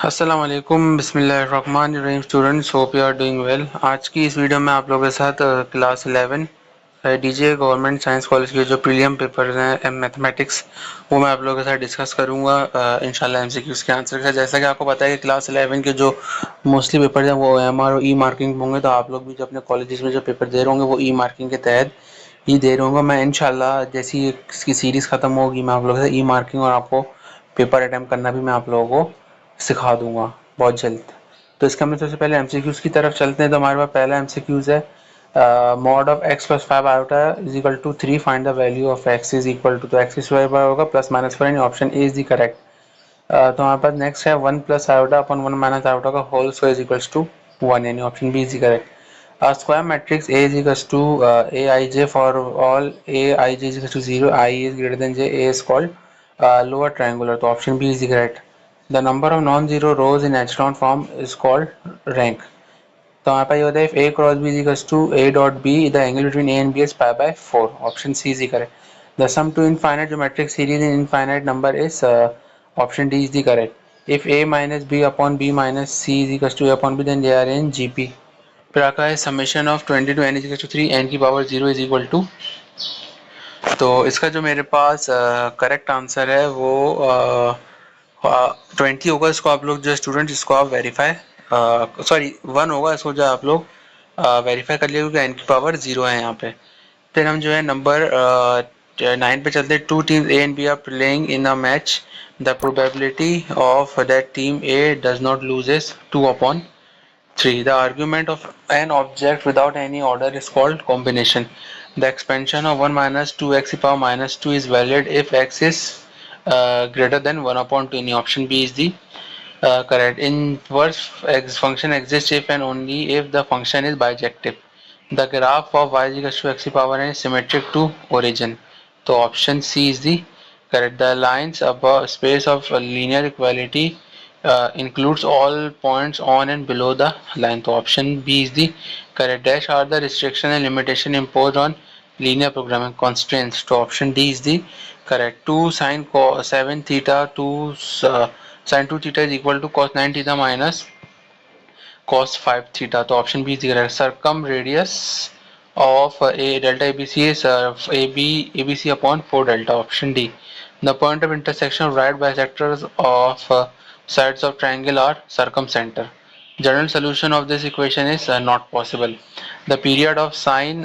अस्सलाम वालेकुम बिस्मिल्लाहिर्रहमानिर्रहीम students, hope you are doing well. आज की इस वीडियो में आप लोगों के साथ class 11 DJ government science college के जो प्रीलियम पेपर्स हैं मैथमेटिक्स, वो मैं आप लोगों के साथ डिस्कस करूंगा इंशाल्लाह एमसीक्यूज के आंसर के साथ। जैसा कि आपको पता है कि क्लास 11 के जो मोस्टली पेपर हैं वो एमआर और ई मार्किंग होंगे, तो आप लोग भी जो अपने कॉलेजेस में जो पेपर दे रहे होंगे वो ई मार्किंग के तहत ही दे रहे होंगे। मैं इंशाल्लाह जैसी इसकी सीरीज़ ख़त्म होगी मैं आप लोगों से ई मार्किंग और आपको पेपर अटैम्प्ट करना भी मैं आप लोगों को सिखा दूंगा बहुत जल्द। तो इसका हम सबसे पहले एमसीक्यूज की तरफ चलते हैं। तो हमारे पास पहला एमसीक्यूज है mod of x plus 5 iota is equal to 3, find the value of x is equal to, तो x स्क्वायर पर होगा प्लस माइनस 4 यानी option A is the correct. तो हमारे पास नेक्स्ट है 1 plus iota upon 1 minus iota का whole square is equal to 1 यानी option B is the correct. Square matrix A is equals to aij for all aij is equals to 0, I is greater than j, A is called lower triangular, तो option B is correct. The number of non zero rows in echelon form is called rank. तो हमारे पास ये होता है if a cross b is equals to a dot b, the angle between a and b is pi by 4, option C is correct. The sum to infinite geometric series in infinite number is, option D is the correct. If a minus b upon b minus c is equals to a upon b, then they are in gp। फिर आता है summation of 20 to n is equal to 3, n की power 0 is equal to, तो इसका जो मेरे पास correct answer है वो 20 होगा। इसको आप लोग जो स्टूडेंट इसको आप वेरीफाई, सॉरी 1 होगा, इसको जो आप लोग वेरीफाई कर लिया क्योंकि n की पावर 0 है यहाँ पे। फिर हम जो है नंबर 9 पे चलते हैं। Two teams A and B are playing in a match, the probability of that team A does not lose is 2/3। The argument of an object without any order is called combination. The expansion of 1 minus 2x to the power minus 2 is valid if x is greater than 1/2. Any option B is the correct. Inverse function exists if and only if the function is bijective. The graph of y is equal to x to the power n is symmetric to origin. So option C is the correct. The lines above space of linear equality includes all points on and below the line. So option B is the correct. Dash are the restriction and limitation imposed on linear programming constraints. So option D is the correct. 2 sin 7 theta 2 sin 2 theta is equal to cos 9 theta minus cos 5 theta. तो option B is correct. Circumradius of a delta ABC is abc upon 4 delta, option D. The point of intersection of right bisectors of sides of triangle are circumcenter. General solution of this equation is not possible. The period of sine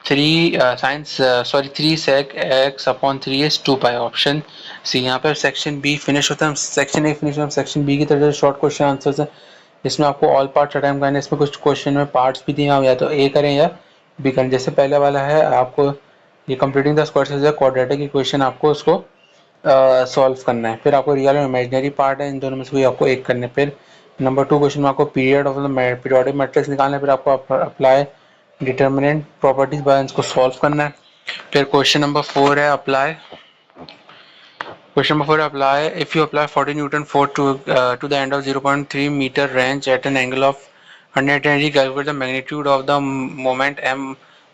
3 sec x upon 3 is 2 pi, option C. यहाँ पे section B finish होता है, section A finish होता है, section B की तरफ short question answers है। इसमें आपको ऑल पार्ट्स अटेम्प्ट करने, इसमें कुछ क्वेश्चन में पार्ट्स भी दिए हैं, या तो ए करें या बी करें। जैसे पहले वाला है आपको ये completing the square quadratic equation, आपको उसको सॉल्व करना है। फिर आपको रियल और इमेजिनरी पार्ट है, इन दोनों में से कोई आपको एक करने। फिर नंबर 2 क्वेश्चन में आपको period of the periodic matrix निकालना है, फिर आपको अप्लाई डिटर्मिनेंट प्रॉपर्टीज बाय इसको सॉल्व करना है। फिर क्वेश्चन नंबर 4 है apply, question number 4 apply, if you apply 40 newton force to the end of 0.3 meter range at an angle of 180 degree, calculate the magnitude of the moment m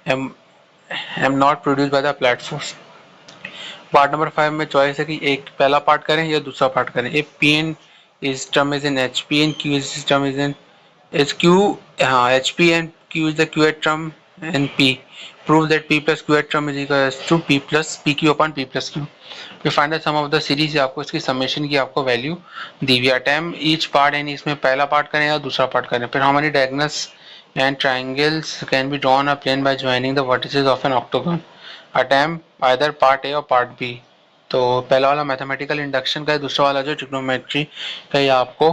m not produced by the applied force। Part number 5 में choice है कि एक पहला part करें या दूसरा part करें। If P N is term is in H, P N Q is term is in H Q, हाँ H P and Q is the Q at term in P, prove that p plus q at term is equal to p plus pq upon p plus q। we find the sum of the series, आपको इसकी summation की आपको value दी हुई है। Attempt each part, यानी इसमें पहला part करें या दूसरा पार्ट करें। फिर how many diagonals and triangles can be drawn a plane by joining the vertices of an octagon। Attempt either part A और पार्ट बी। तो पहला वाला मैथमेटिकल इंडक्शन का है, दूसरा वाला जो ट्रिग्नोमेट्री का, ये आपको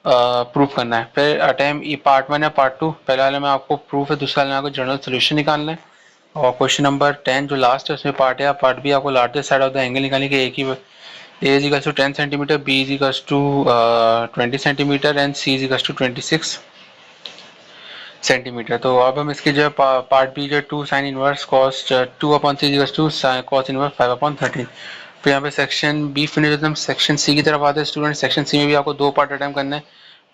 प्रूफ करना है। फिर अटेम्प्ट ई पार्ट 1 या पार्ट 2, पहले वाले में आपको प्रूफ है, दूसरे वाले में आपको जनरल सोल्यूशन निकालना है। और क्वेश्चन नंबर 10 जो लास्ट है उसमें पार्ट ए या पार्ट बी, आपको largest side of the angle निकालने के एक ही, A is equal to 10 centimetre, B is equal to 20 centimetre and C is equal to 26 centimetre. तो अब हम इसके जो है पार्ट बी जो 2 sine inverse cos 2/3 is equal to cos inverse 5/13। फिर यहाँ पे सेक्शन बी फिनिश होता है, सेक्शन सी की तरफ आते हैं स्टूडेंट। सेक्शन सी में भी आपको 2 पार्ट अटेम्प्ट करना है।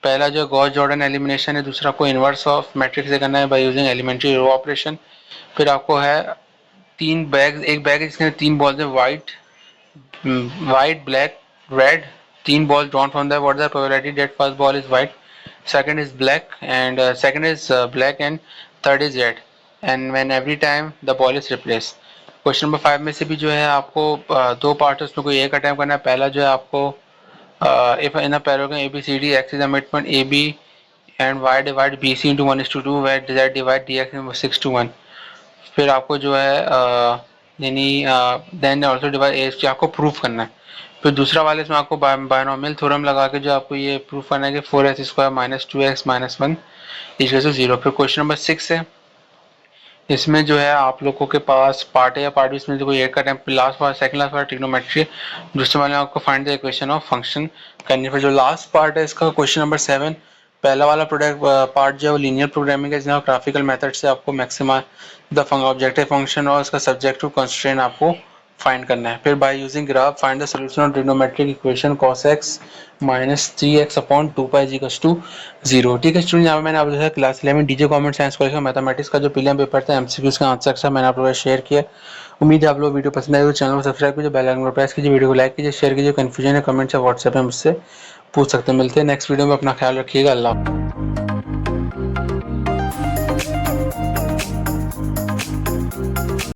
पहला जो गॉस जॉर्डन एलिमिनेशन है, दूसरा को इनवर्स ऑफ मैट्रिक्स से करना है by using elementary row operation. फिर आपको है 3 बैग, एक बैग है जिसके अंदर 3 बॉल्स है, white black red 3 balls drawn from there, what is the probability that first ball is white, second is black and black and third is red, and when every time the ball is replaced. Question number 5 में से भी जो है आपको दो part है, उसमें कोई एक अटैम्प्ट करना है. पहला जो है आपको if in a parallelogram ABCD, x is the midpoint AB and y divide BC into 1:2, where z divide dx into 6:1. फिर आपको जो है यानी देन ऑल्सो डिवाइड एज की आपको प्रूफ करना है. फिर दूसरा वाले इसमें आपको बायनोमियल थ्योरम लगा के जो आपको ये प्रूफ करना है कि 4x² minus 2x minus 1 equal to 0. फिर क्वेश्चन नंबर 6 है, इसमें जो है आप लोगों के पास पार्ट है या पार्ट इसमें कोई एक का time last part second last part trigonometry, दूसरे वाले आपको find the equation of function करनी. फिर जो लास्ट पार्ट है इसका क्वेश्चन नंबर 7, पहला वाला प्रोडक्ट पार्ट जो है वो लीनियर प्रोग्रामिंग है, जिसमें ग्राफिकल मेथड से आपको मैक्सिमा द ऑब्जेक्टिव फंक्शन और उसका सब्जेक्टिव कंस्ट्रेंट आपको फाइंड करना है. फिर by using graph find the solution of trigonometric equation cos x minus 3x upon 2 is equal to 0. ठीक है स्टूडेंट, यहाँ पे मैंने आप देखा class 11 DJ government science college का मैथमेटिक्स का जो प्रीलियम पेपर था एमसीक्यूज का आंसर था मैंने आप लोगों को शेयर किया. उम्मीद है आप लोग वीडियो पसंद आए तो चैनल को सब्सक्राइब कीजिए, बेल आइकन को प्रेस कीजिए, वीडियो को लाइक कीजिए, शेयर कीजिए. कंफ्यूजन है कमेंट से व्हाट्सएप में मुझसे पूछ सकते हैं. मिलते हैं नेक्स्ट वीडियो में, अपना ख्याल रखिएगा. अल्लाह.